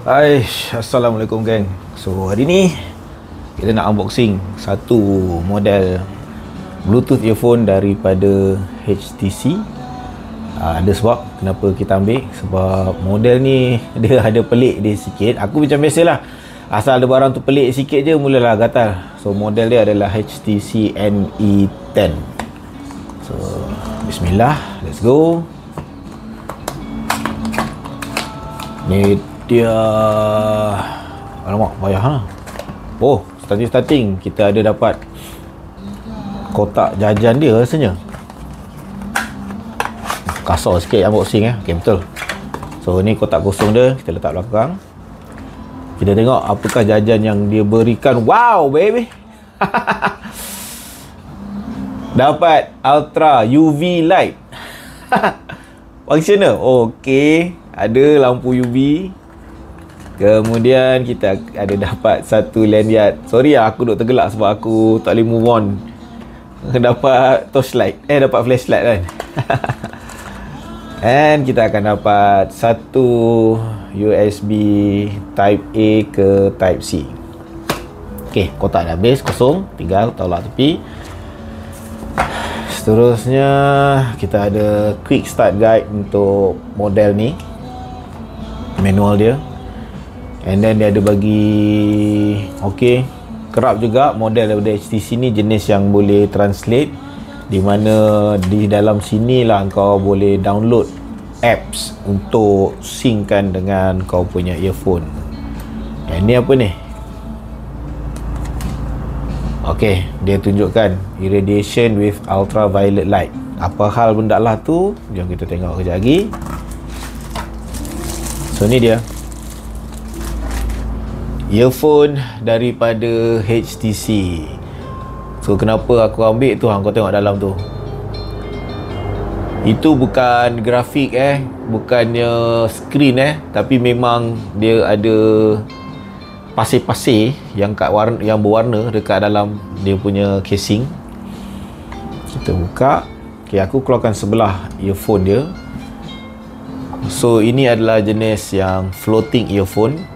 Hai, Assalamualaikum geng. So hari ni kita nak unboxing satu model Bluetooth earphone daripada HTC. Ada sebab kenapa kita ambil, sebab model ni dia ada pelik dia sikit. Aku macam biasalah, asal ada barang tu pelik sikit je mulalah gatal. So model dia adalah HTC NE10. So bismillah, let's go. Ni dia, alamak payah ha. Oh, starting kita ada dapat kotak jajan dia rasanya. Kasar sikit unboxing Okay, betul. So ni kotak kosong dia, kita letak belakang. Kita tengok apakah jajan yang dia berikan. Wow baby. Dapat Ultra UV light. Functional. Okey, ada lampu UV. Kemudian kita ada dapat satu lanyard. Sorry lah aku duk tergelak sebab aku tak boleh move on. Dapat torchlight, dapat flashlight kan. And kita akan dapat satu USB Type A ke Type C. Okay, kotak dah habis, kosong. Tinggal tolak tepi. Seterusnya kita ada quick start guide untuk model ni, manual dia. And then dia ada bagi, okay, kerap juga model daripada HTC ni jenis yang boleh translate, di mana di dalam sini lah kau boleh download apps untuk synckan dengan kau punya earphone. Dan ni apa ni? Okay, dia tunjukkan irradiation with ultraviolet light. Apa hal benda lah tu? Jom kita tengok kejap lagi. So ni dia earphone daripada HTC. So kenapa aku ambil tu, kau tengok dalam tu. Itu bukan grafik bukannya screen tapi memang dia ada pasir-pasir yang yang berwarna dekat dalam dia punya casing. Kita buka. Okay, aku keluarkan sebelah earphone dia. So ini adalah jenis yang floating earphone.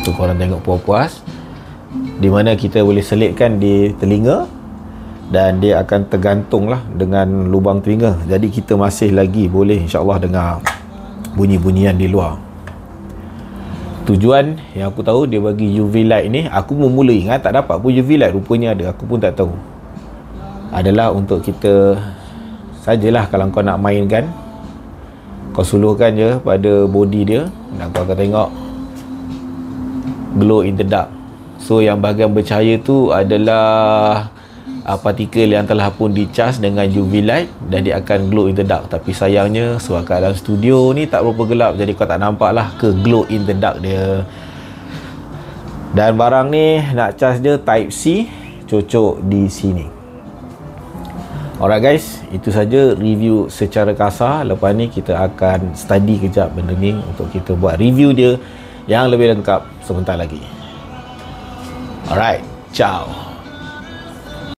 Tu korang tengok puas-puas, di mana kita boleh selitkan di telinga dan dia akan tergantung lah dengan lubang telinga. Jadi kita masih lagi boleh insyaAllah dengar bunyi-bunyian di luar. Tujuan yang aku tahu dia bagi UV light ni, aku mula ingat tak dapat pun UV light, rupanya ada, aku pun tak tahu. Adalah untuk kita sajalah, kalau kau nak mainkan, kau suluhkan je pada body dia dan kau akan tengok glow in the dark. So yang bahagian bercahaya tu adalah partikel yang telah pun dicas dengan UV light dan dia akan glow in the dark. Tapi sayangnya sebab keadaan studio ni tak berapa gelap, jadi kau tak nampak lah ke glow in the dark dia. Dan barang ni nak cas dia Type C, cocok di sini. Alright guys, itu saja review secara kasar. Lepas ni kita akan study kejap benda ni untuk kita buat review dia yang lebih lengkap sebentar lagi. Alright, ciao.